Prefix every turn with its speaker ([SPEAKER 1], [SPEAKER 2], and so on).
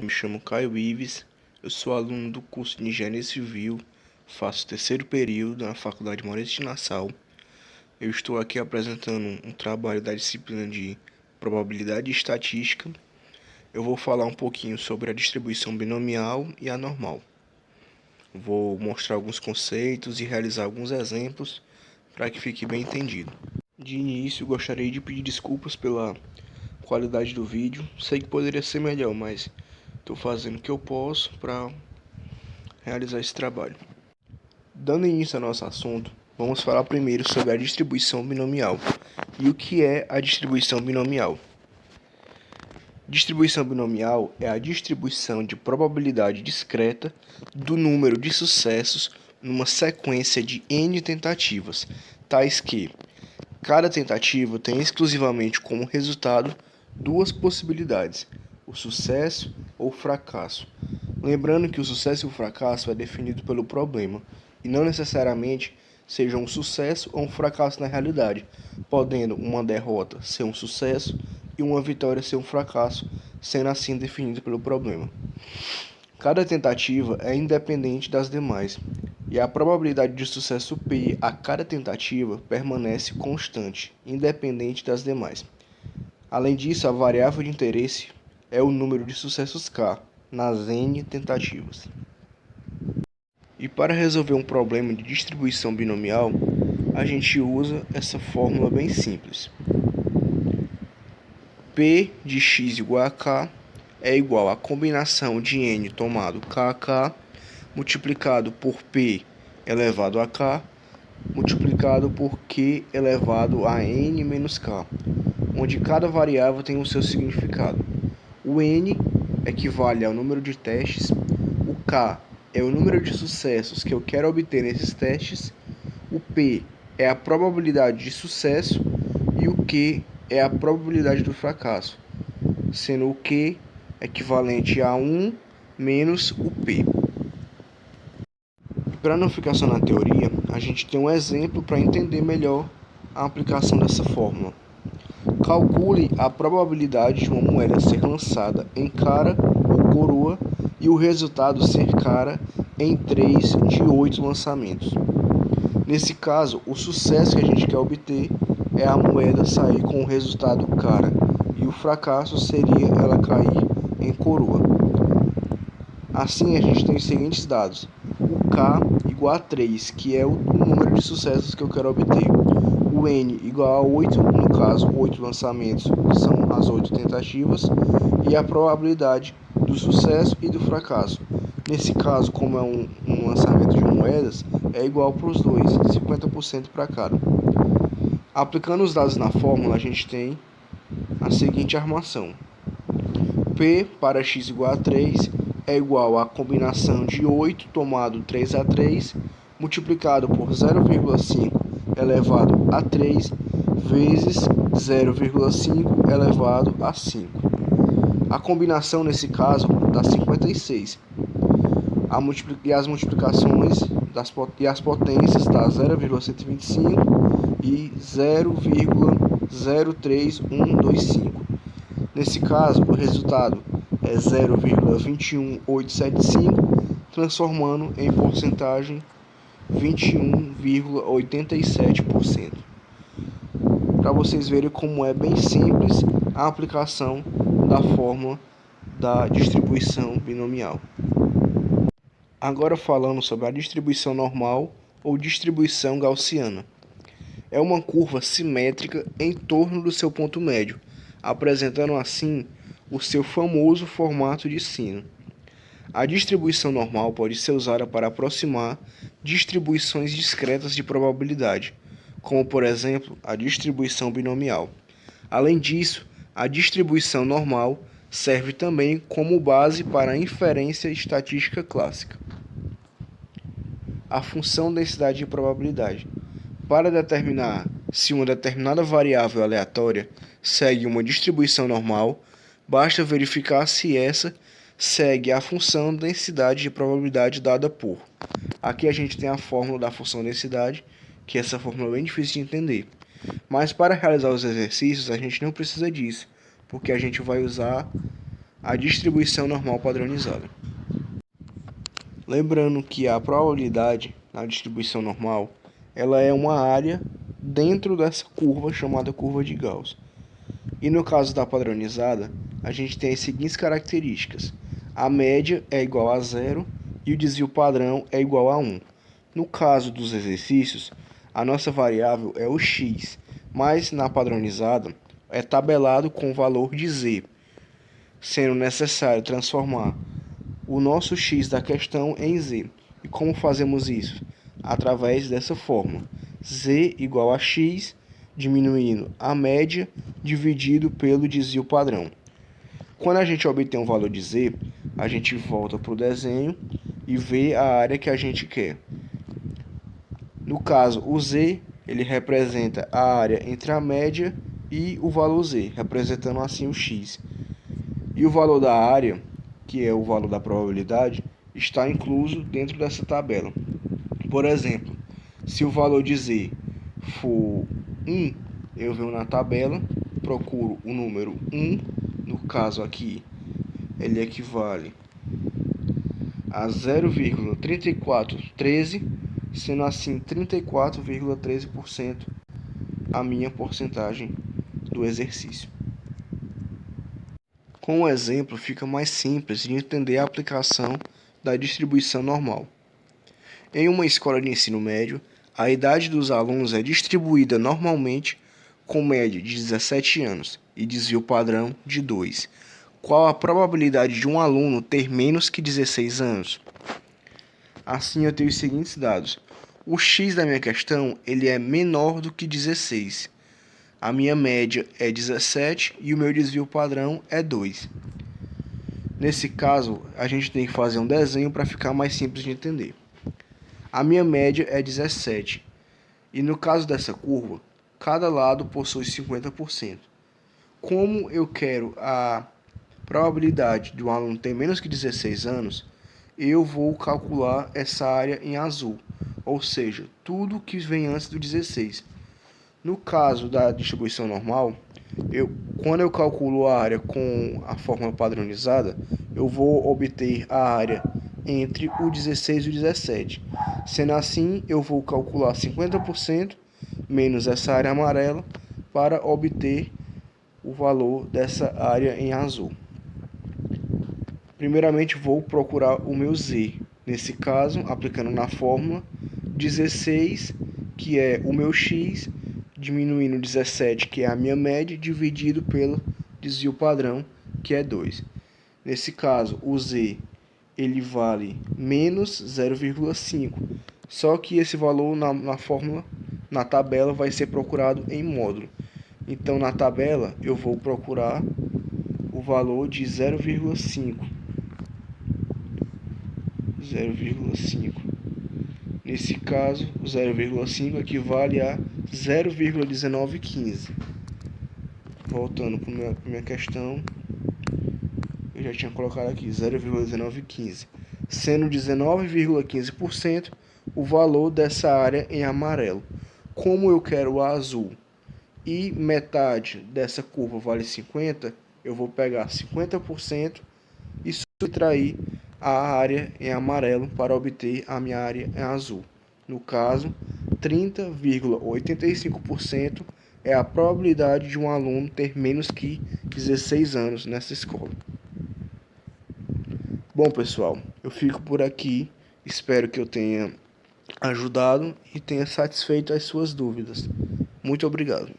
[SPEAKER 1] Eu me chamo Caio Ives, eu sou aluno do curso de Engenharia Civil, faço terceiro período na Faculdade Maurício de Nassau. Eu estou aqui apresentando um trabalho da disciplina de Probabilidade e Estatística. Eu vou falar um pouquinho sobre a distribuição binomial e a normal. Vou mostrar alguns conceitos e realizar alguns exemplos para que fique bem entendido. De início, gostaria de pedir desculpas pela qualidade do vídeo. Sei que poderia ser melhor, mas estou fazendo o que eu posso para realizar esse trabalho. Dando início ao nosso assunto, vamos falar primeiro sobre a distribuição binomial. E o que é a distribuição binomial? Distribuição binomial é a distribuição de probabilidade discreta do número de sucessos numa sequência de n tentativas, tais que cada tentativa tem exclusivamente como resultado duas possibilidades, o sucesso ou o fracasso. Lembrando que o sucesso e o fracasso é definido pelo problema, e não necessariamente seja um sucesso ou um fracasso na realidade, podendo uma derrota ser um sucesso e uma vitória ser um fracasso, sendo assim definido pelo problema. Cada tentativa é independente das demais, e a probabilidade de sucesso P a cada tentativa permanece constante, independente das demais. Além disso, a variável de interesse é o número de sucessos K nas n tentativas. E para resolver um problema de distribuição binomial, a gente usa essa fórmula bem simples. P de x igual a K é igual à combinação de n tomado kk multiplicado por P elevado a K multiplicado por Q elevado a n menos K, onde cada variável tem o seu significado. O n equivale ao número de testes, o K é o número de sucessos que eu quero obter nesses testes, o P é a probabilidade de sucesso e o Q é a probabilidade do fracasso, sendo o Q equivalente a 1 menos o P. Para não ficar só na teoria, a gente tem um exemplo para entender melhor a aplicação dessa fórmula. Calcule a probabilidade de uma moeda ser lançada em cara ou coroa e o resultado ser cara em 3 de 8 lançamentos. Nesse caso, o sucesso que a gente quer obter é a moeda sair com o resultado cara e o fracasso seria ela cair em coroa. Assim, a gente tem os seguintes dados. O K igual a 3, que é o número de sucessos que eu quero obter. O N igual a 8, no caso, 8 lançamentos, que são as 8 tentativas. E a probabilidade do sucesso e do fracasso. Nesse caso, como é um lançamento de moedas, é igual para os dois, 50% para cada. Aplicando os dados na fórmula, a gente tem a seguinte armação. P para x igual a 3 é igual à combinação de 8 tomado 3 a 3 multiplicado por 0,5 elevado a 3 vezes 0,5 elevado a 5. A combinação nesse caso dá 56. E as multiplicações e as potências dá 0,125 e 0,03125. Nesse caso, o resultado é 0,21875, transformando em porcentagem 21,87%. Para vocês verem como é bem simples a aplicação da fórmula da distribuição binomial. Agora falando sobre a distribuição normal ou distribuição gaussiana. É uma curva simétrica em torno do seu ponto médio, apresentando assim o seu famoso formato de sino. A distribuição normal pode ser usada para aproximar distribuições discretas de probabilidade, como por exemplo a distribuição binomial. Além disso, a distribuição normal serve também como base para a inferência estatística clássica. A função densidade de probabilidade. Para determinar se uma determinada variável aleatória segue uma distribuição normal, basta verificar se essa segue a função densidade de probabilidade dada por. Aqui a gente tem a fórmula da função densidade, que essa fórmula é bem difícil de entender. Mas para realizar os exercícios a gente não precisa disso, porque a gente vai usar a distribuição normal padronizada. Lembrando que a probabilidade na distribuição normal, ela é uma área dentro dessa curva chamada curva de Gauss. E no caso da padronizada, a gente tem as seguintes características. A média é igual a 0 e o desvio padrão é igual a 1. No caso dos exercícios, a nossa variável é o x, mas na padronizada é tabelado com o valor de z, sendo necessário transformar o nosso x da questão em z. E como fazemos isso? Através dessa fórmula. Z igual a x, diminuindo a média, dividido pelo desvio padrão. Quando a gente obtém um valor de z, a gente volta para o desenho e vê a área que a gente quer. No caso, o z, ele representa a área entre a média e o valor z, representando assim o x. E o valor da área, que é o valor da probabilidade, está incluso dentro dessa tabela. Por exemplo, se o valor de z for 1, eu venho na tabela, procuro o número 1, no caso aqui, ele equivale a 0,3413, sendo assim 34,13% a minha porcentagem do exercício. Com o exemplo, fica mais simples de entender a aplicação da distribuição normal. Em uma escola de ensino médio, a idade dos alunos é distribuída normalmente com média de 17 anos e desvio padrão de 2. Qual a probabilidade de um aluno ter menos que 16 anos? Assim, eu tenho os seguintes dados. O x da minha questão ele é menor do que 16. A minha média é 17 e o meu desvio padrão é 2. Nesse caso, a gente tem que fazer um desenho para ficar mais simples de entender. A minha média é 17. E no caso dessa curva, cada lado possui 50%. Como eu quero a probabilidade de um aluno ter menos que 16 anos, eu vou calcular essa área em azul, ou seja, tudo que vem antes do 16. No caso da distribuição normal, quando eu calculo a área com a fórmula padronizada, eu vou obter a área entre o 16 e o 17. Sendo assim, eu vou calcular 50% menos essa área amarela para obter o valor dessa área em azul. Primeiramente, vou procurar o meu z. Nesse caso, aplicando na fórmula, 16, que é o meu x, diminuindo 17, que é a minha média, dividido pelo desvio padrão, que é 2. Nesse caso, o z ele vale menos 0,5. Só que esse valor na fórmula, na tabela, vai ser procurado em módulo. Então, na tabela, eu vou procurar o valor de 0,5. 0,5. Nesse caso, o 0,5 equivale a 0,1915. Voltando para minha questão, eu já tinha colocado aqui 0,1915, sendo 19,15% o valor dessa área em amarelo. Como eu quero o azul e metade dessa curva vale 50, eu vou pegar 50% e subtrair a área em amarelo para obter a minha área em azul. No caso, 30,85% é a probabilidade de um aluno ter menos que 16 anos nessa escola. Bom, pessoal, eu fico por aqui. Espero que eu tenha ajudado e tenha satisfeito as suas dúvidas. Muito obrigado.